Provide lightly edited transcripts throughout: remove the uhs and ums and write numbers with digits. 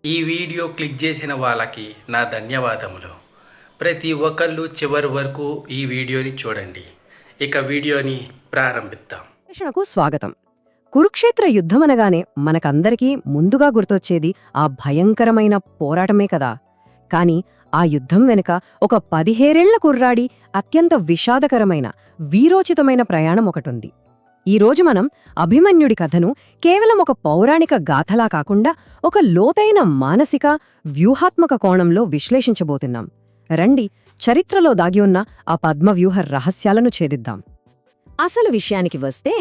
ఈ video click చేసిన వాళ్ళకి నా ధన్యవాదములు. ప్రతి ఒక్కళ్ళు చివరి వరకు ఈ వీడియోని చూడండి. ఇక వీడియోని ప్రారంభిద్దాం. విశ్లేషణకు స్వాగతం. కురుక్షేత్ర యుద్ధమనగానే మనకందరికీ ముందుగా గుర్తొచ్చేది ఆ భయంకరమైన పోరాటమే కదా. కాని ఆ యుద్ధం వెనుక ఒక 17 కుర్రాడి అత్యంత విషాదకరమైన వీరోచితమైన ప్రయాణం ఒకటుంది. ఈరోజు మనం అభిమన్యుడి కథను కేవలం ఒక పౌరాణిక గాథలా కాకుండా ఒక లోతైన మానసిక వ్యూహాత్మక కోణంలో విశ్లేషించబోతున్నాం. రండి, చరిత్రలో దాగి ఉన్న ఆ పద్మవ్యూహ రహస్యాలను ఛేదిద్దాం. అసలు విషయానికి వస్తే,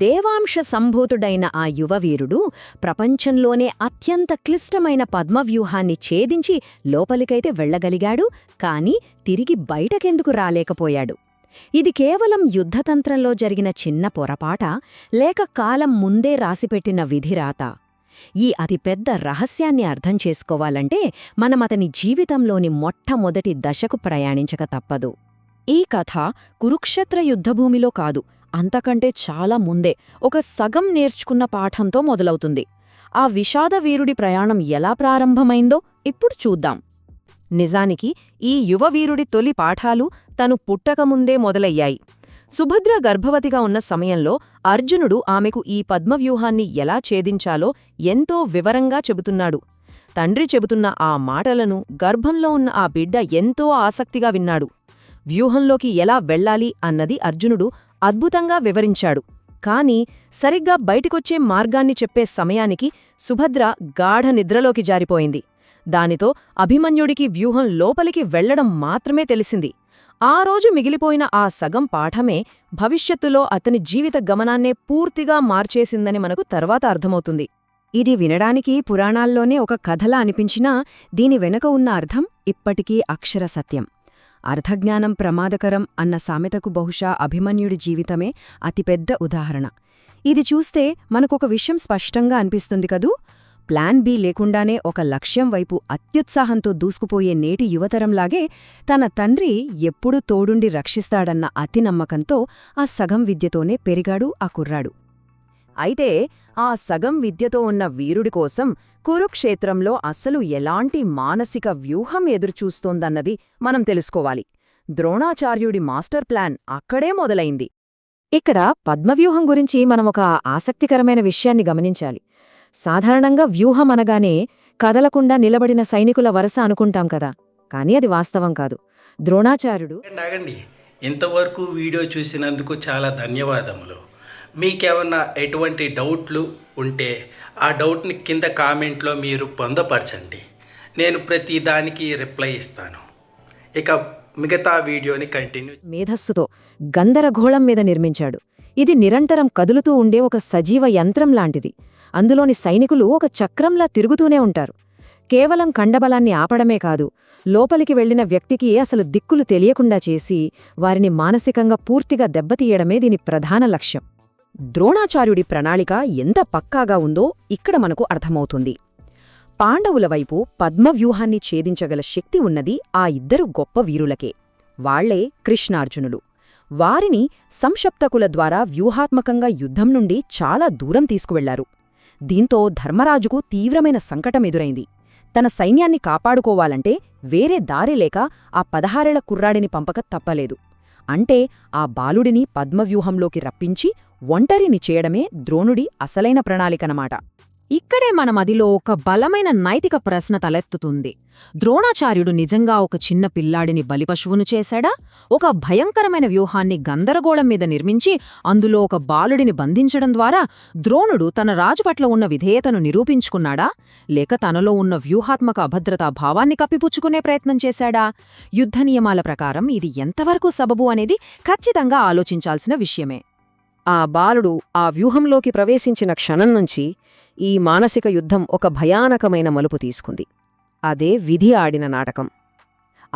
దేవాంశ సంభూతుడైన ఆ యువవీరుడు ప్రపంచంలోనే అత్యంత క్లిష్టమైన పద్మవ్యూహాన్ని ఛేదించి లోపలికైతే వెళ్లగలిగాడు, కాని తిరిగి బయటకెందుకు రాలేకపోయాడు. ఇది కేవలం యుద్ధతంత్రంలో జరిగిన చిన్న పొరపాటా, లేక కాలం ముందే రాసిపెట్టిన విధిరాత? ఈ అతిపెద్ద రహస్యాన్ని అర్థం చేసుకోవాలంటే మనమతని జీవితంలోని మొట్టమొదటి దశకు ప్రయాణించక తప్పదు. ఈ కథ కురుక్షేత్ర యుద్ధభూమిలో కాదు, అంతకంటే చాలా ముందే ఒక సగం నేర్చుకున్న పాఠంతో మొదలవుతుంది. ఆ విషాదవీరుడి ప్రయాణం ఎలా ప్రారంభమైందో ఇప్పుడు చూద్దాం. నిజానికి ఈ యువవీరుడి తొలి పాఠాలు తను పుట్టకముందే మొదలయ్యాయి. సుభద్ర గర్భవతిగా ఉన్న సమయంలో అర్జునుడు ఆమెకు ఈ పద్మవ్యూహాన్ని ఎలా ఛేదించాలో ఎంతో వివరంగా చెబుతున్నాడు. తండ్రి చెబుతున్న ఆ మాటలను గర్భంలో ఉన్న ఆ బిడ్డ ఎంతో ఆసక్తిగా విన్నాడు. వ్యూహంలోకి ఎలా వెళ్లాలి అన్నది అర్జునుడు అద్భుతంగా వివరించాడు. కాని సరిగ్గా బయటికొచ్చే మార్గాన్ని చెప్పే సమయానికి సుభద్ర గాఢ నిద్రలోకి జారిపోయింది. దానితో అభిమన్యుడికి వ్యూహం లోపలికి వెళ్లడం మాత్రమే తెలిసింది. ఆ రోజు మిగిలిపోయిన ఆ సగం పాఠమే భవిష్యత్తులో అతని జీవిత గమనాన్నే పూర్తిగా మార్చేసిందని మనకు తర్వాత అర్థమవుతుంది. ఇది వినడానికి పురాణాల్లోనే ఒక కథలా అనిపించినా దీని వెనుక ఉన్న అర్థం ఇప్పటికీ అక్షర సత్యం. అర్థజ్ఞానం ప్రమాదకరం అన్న సామెతకు బహుశా అభిమన్యుడి జీవితమే అతిపెద్ద ఉదాహరణ. ఇది చూస్తే మనకొక విషయం స్పష్టంగా అనిపిస్తుంది కదూ. ప్లాన్ బి లేకుండానే ఒక లక్ష్యం వైపు అత్యుత్సాహంతో దూసుకుపోయే నేటి యువతరంలాగే తన తండ్రి ఎప్పుడూ తోడుండి రక్షిస్తాడన్న అతి నమ్మకంతో ఆ సగం విద్యతోనే పెరిగాడు ఆ కుర్రాడు. అయితే ఆ సగం విద్యతో ఉన్న వీరుడి కోసం కురుక్షేత్రంలో అసలు ఎలాంటి మానసిక వ్యూహం ఎదురుచూస్తోందన్నది మనం తెలుసుకోవాలి. ద్రోణాచార్యుడి మాస్టర్ ప్లాన్ అక్కడే మొదలైంది. ఇక్కడ పద్మవ్యూహం గురించి మనం ఒక ఆసక్తికరమైన విషయాన్ని గమనించాలి. సాధారణంగా వ్యూహం అనగానే కదలకుండా నిలబడిన సైనికుల వరస అనుకుంటాం కదా, కానీ అది వాస్తవం కాదు. ద్రోణాచార్యుడు ఆగండి, ఇంతవరకు వీడియో చూసినందుకు చాలా ధన్యవాదములు. మీకేమన్నా ఎటువంటి డౌట్లు ఉంటే ఆ డౌట్ని కింద కామెంట్లో మీరు పొందపరచండి. నేను ప్రతి దానికి రిప్లై ఇస్తాను. ఇక మిగతా వీడియోని కంటిన్యూ. మేధస్సుతో గందరగోళం మీద నిర్మించాడు. ఇది నిరంతరం కదులుతూ ఉండే ఒక సజీవ యంత్రం లాంటిది. అందులోని సైనికులు ఒక చక్రంలా తిరుగుతూనే ఉంటారు. కేవలం కండబలాన్ని ఆపడమే కాదు, లోపలికి వెళ్లిన వ్యక్తికి అసలు దిక్కులు తెలియకుండా చేసి వారిని మానసికంగా పూర్తిగా దెబ్బతీయడమే దీని ప్రధాన లక్ష్యం. ద్రోణాచార్యుడి ప్రణాళిక ఎంత పక్కాగా ఉందో ఇక్కడ మనకు అర్థమవుతుంది. పాండవుల వైపు పద్మవ్యూహాన్ని ఛేదించగల శక్తి ఉన్నది ఆ ఇద్దరు గొప్ప వీరులకే. వాళ్లే కృష్ణార్జునులు. వారిని సంశప్తకుల ద్వారా వ్యూహాత్మకంగా యుద్ధం నుండి చాలా దూరం తీసుకువెళ్లారు. దీంతో ధర్మరాజుకు తీవ్రమైన సంకటం ఎదురైంది. తన సైన్యాన్ని కాపాడుకోవాలంటే వేరే దారిలేక ఆ 16 కుర్రాడిని పంపక తప్పలేదు. అంటే ఆ బాలుడిని పద్మవ్యూహంలోకి రప్పించి ఒంటరిని చేయడమే ద్రోణుడి అసలైన ప్రణాళికనమాట. ఇక్కడే మన మదిలో ఒక బలమైన నైతిక ప్రశ్న తలెత్తుతుంది. ద్రోణాచార్యుడు నిజంగా ఒక చిన్న పిల్లాడిని బలిపశువును చేశాడా? ఒక భయంకరమైన వ్యూహాన్ని గందరగోళం మీద నిర్మించి అందులో ఒక బాలుడిని బంధించడం ద్వారా ద్రోణుడు తన రాజుపట్ల ఉన్న విధేయతను నిరూపించుకున్నాడా? లేక తనలో ఉన్న వ్యూహాత్మక అభద్రతా భావాన్ని కప్పిపుచ్చుకునే ప్రయత్నం చేశాడా? యుద్ధ నియమాల ప్రకారం ఇది ఎంతవరకు సబబు అనేది ఖచ్చితంగా ఆలోచించాల్సిన విషయమే. ఆ బాలుడు ఆ వ్యూహంలోకి ప్రవేశించిన క్షణం నుంచి ఈ మానసిక యుద్ధం ఒక భయానకమైన మలుపు తీసుకుంది. అదే విధి ఆడిన నాటకం.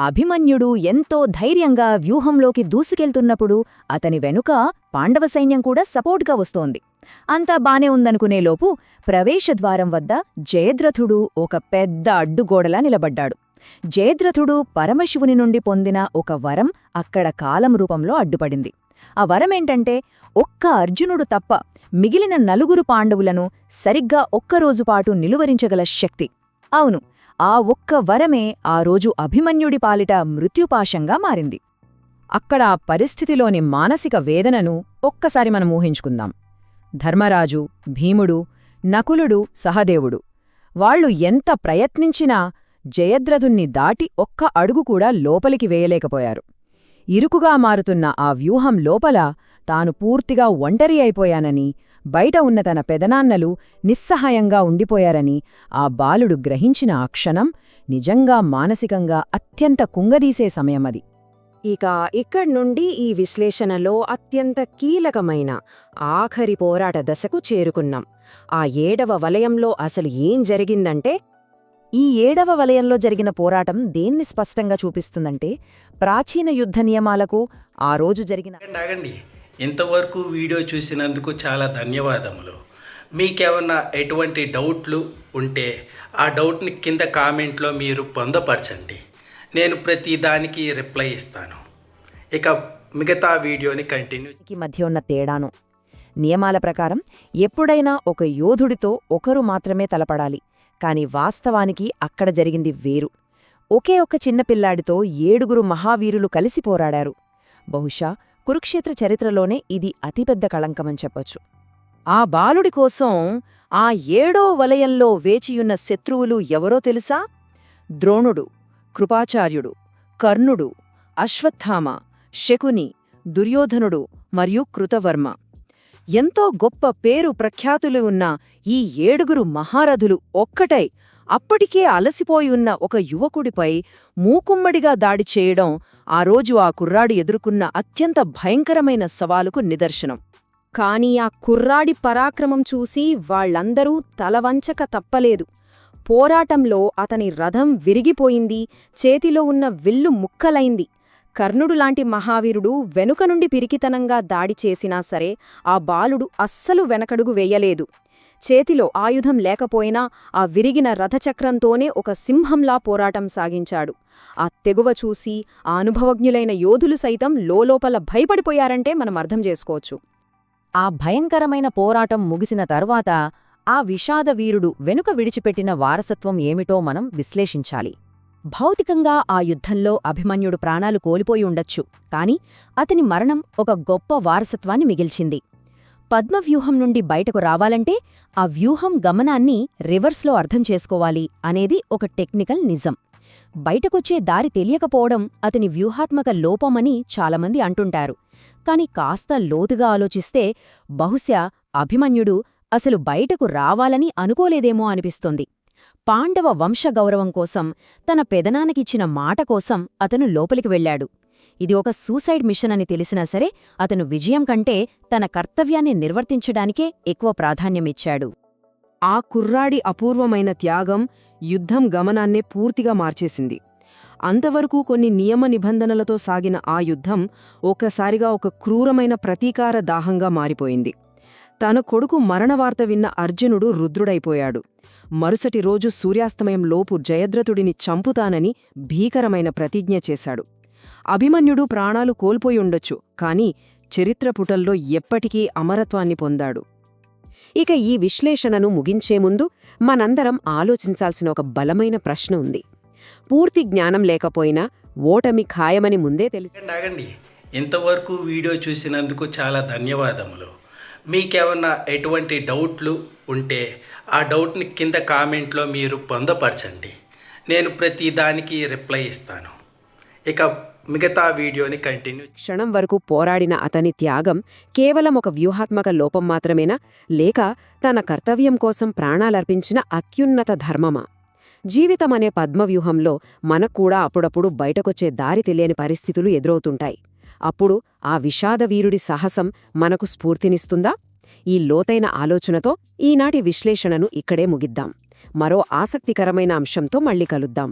అభిమన్యుడు ఎంతో ధైర్యంగా వ్యూహంలోకి దూసుకెళ్తున్నప్పుడు అతని వెనుక పాండవ సైన్యం కూడా సపోర్ట్గా వస్తోంది. అంతా బానే ఉందనుకునేలోపు ప్రవేశద్వారం వద్ద జయద్రథుడు ఒక పెద్ద అడ్డుగోడలా నిలబడ్డాడు. జయద్రథుడు పరమశివుని నుండి పొందిన ఒక వరం అక్కడ కాలం రూపంలో అడ్డుపడింది. ఆ వరమేంటంటే, ఒక్క అర్జునుడు తప్ప మిగిలిన 4 పాండవులను సరిగ్గా ఒక్కరోజుపాటు నిలువరించగల శక్తి. అవును, ఆ ఒక్క వరమే ఆ రోజు అభిమన్యుడి పాలిట మృత్యుపాశంగా మారింది. అక్కడ ఆ పరిస్థితిలోని మానసిక వేదనను ఒక్కసారి మనం ఊహించుకుందాం. ధర్మరాజు, భీముడు, నకులుడు, సహదేవుడు వాళ్లు ఎంత ప్రయత్నించినా జయద్రథుణ్ణి దాటి ఒక్క అడుగు కూడా లోపలికి వేయలేకపోయారు. ఇరుకుగా మారుతున్న ఆ వ్యూహం లోపల తాను పూర్తిగా ఒంటరి అయిపోయానని, బయట ఉన్న తన పెదనాన్నలు నిస్సహాయంగా ఉండిపోయారని ఆ బాలుడు గ్రహించిన ఆ క్షణం నిజంగా మానసికంగా అత్యంత కుంగదీసే సమయమది. ఇక ఇక్కడ్నుండి ఈ విశ్లేషణలో అత్యంత కీలకమైన ఆఖరి పోరాట దశకు చేరుకున్నాం. ఆ 7వ వలయంలో అసలు ఏం జరిగిందంటే, ఈ 7వ వలయంలో జరిగిన పోరాటం దేన్ని స్పష్టంగా చూపిస్తుందంటే, ప్రాచీన యుద్ధ నియమాలకు ఆ రోజు జరిగిన ఆగండి. ఇంతవరకు వీడియో చూసినందుకు చాలా ధన్యవాదములు. మీకేమన్నా ఎటువంటి డౌట్లు ఉంటే ఆ డౌట్ని కింద కామెంట్లో మీరు పొందపరచండి. నేను ప్రతి దానికి రిప్లై ఇస్తాను. ఇక మిగతా వీడియోని కంటిన్యూ. మధ్య ఉన్న తేడాను నియమాల ప్రకారం ఎప్పుడైనా ఒక యోధుడితో ఒకరు మాత్రమే తలపడాలి. కాని వాస్తవానికి అక్కడ జరిగింది వేరు. ఒకే ఒక్క చిన్నపిల్లాడితో 7గురు మహావీరులు కలిసి పోరాడారు. బహుశా కురుక్షేత్ర చరిత్రలోనే ఇది అతిపెద్ద కళంకమని చెప్పొచ్చు. ఆ బాలుడి కోసం ఆ 7వ వలయంలో వేచియున్న శత్రువులు ఎవరో తెలుసా? ద్రోణుడు, కృపాచార్యుడు, కర్ణుడు, అశ్వత్థామ, శకుని, దుర్యోధనుడు మరియు కృతవర్మ. ఎంతో గొప్ప పేరు ప్రఖ్యాతులు ఉన్న ఈ 7గురు మహారథులు ఒక్కటై అప్పటికే అలసిపోయి ఉన్న ఒక యువకుడిపై మూకుమ్మడిగా దాడి చేయడం ఆ రోజు ఆ కుర్రాడు ఎదుర్కొన్న అత్యంత భయంకరమైన సవాలుకు నిదర్శనం. కాని ఆ కుర్రాడి పరాక్రమం చూసి వాళ్లందరూ తలవంచక తప్పలేదు. పోరాటంలో అతని రథం విరిగిపోయింది, చేతిలో ఉన్న విల్లు ముక్కలైంది. కర్ణుడులాంటి మహావీరుడు వెనుక నుండి పిరికితనంగా దాడి చేసినా సరే ఆ బాలుడు అస్సలు వెనకడుగు వేయలేదు. చేతిలో ఆయుధం లేకపోయినా ఆ విరిగిన రథచక్రంతోనే ఒక సింహంలా పోరాటం సాగించాడు. ఆ తెగువ చూసి ఆ అనుభవజ్ఞులైన యోధులు సైతం లోలోపల భయపడిపోయారంటే మనం అర్థం చేసుకోవచ్చు. ఆ భయంకరమైన పోరాటం ముగిసిన తర్వాత ఆ విషాదవీరుడు వెనుక విడిచిపెట్టిన వారసత్వం ఏమిటో మనం విశ్లేషించాలి. భౌతికంగా ఆ యుద్ధంలో అభిమన్యుడు ప్రాణాలు కోల్పోయి ఉండొచ్చు, కాని అతని మరణం ఒక గొప్ప వారసత్వాన్ని మిగిల్చింది. పద్మవ్యూహం నుండి బయటకు రావాలంటే ఆ వ్యూహం గమనాన్ని రివర్స్లో అర్థం చేసుకోవాలి అనేది ఒక టెక్నికల్ నిజం. బయటకొచ్చే దారి తెలియకపోవడం అతని వ్యూహాత్మక లోపమని చాలామంది అంటుంటారు. కాని కాస్త లోతుగా ఆలోచిస్తే బహుశా అభిమన్యుడు అసలు బయటకు రావాలని అనుకోలేదేమో అనిపిస్తోంది. పాండవ వంశగౌరవం కోసం, తన పెదనాన్నకిచ్చిన మాట కోసం అతను లోపలికి వెళ్లాడు. ఇది ఒక సూసైడ్ మిషన్ అని తెలిసినా సరే అతను విజయం కంటే తన కర్తవ్యాన్ని నిర్వర్తించడానికే ఎక్కువ ప్రాధాన్యమిచ్చాడు. ఆ కుర్రాడి అపూర్వమైన త్యాగం యుద్ధం గమనాన్నే పూర్తిగా మార్చేసింది. అంతవరకు కొన్ని నియమ నిబంధనలతో సాగిన ఆ యుద్ధం ఒక్కసారిగా ఒక క్రూరమైన ప్రతీకార దాహంగా మారిపోయింది. తన కొడుకు మరణవార్త విన్న అర్జునుడు రుద్రుడైపోయాడు. మరుసటి రోజు సూర్యాస్తమయంలోపు జయద్రథుడిని చంపుతానని భీకరమైన ప్రతిజ్ఞ చేశాడు. అభిమన్యుడు ప్రాణాలు కోల్పోయుండొచ్చు, కాని చరిత్రపుటల్లో ఎప్పటికీ అమరత్వాన్ని పొందాడు. ఇక ఈ విశ్లేషణను ముగించే ముందు మనందరం ఆలోచించాల్సిన ఒక బలమైన ప్రశ్న ఉంది. పూర్తి జ్ఞానం లేకపోయినా ఓటమి ఖాయమని ముందే తెలిసి. ఆగండి. ఇంతవరకు వీడియో చూసినందుకు చాలా ధన్యవాదములు. మీకేమన్నా ఎటువంటి డౌట్లు ఉంటే ఆ డౌట్ని కింద కామెంట్లో మీరు పొందపరచండి. నేను ప్రతి దానికి రిప్లై ఇస్తాను. ఇక మిగతా వీడియోని కంటిన్యూ. క్షణం వరకు పోరాడిన అతని త్యాగం కేవలం ఒక వ్యూహాత్మక లోపం మాత్రమేనా, లేక తన కర్తవ్యం కోసం ప్రాణాలర్పించిన అత్యున్నత ధర్మమా? జీవితమనే పద్మవ్యూహంలో మనక్కూడా అప్పుడప్పుడు బయటకొచ్చే దారి తెలియని పరిస్థితులు ఎదురవుతుంటాయి. అప్పుడు ఆ విషాదవీరుడి సాహసం మనకు స్ఫూర్తినిస్తుందా? ఈ లోతైన ఆలోచనతో ఈనాటి విశ్లేషణను ఇక్కడే ముగిద్దాం. మరో ఆసక్తికరమైన అంశంతో మళ్ళీ కలుద్దాం.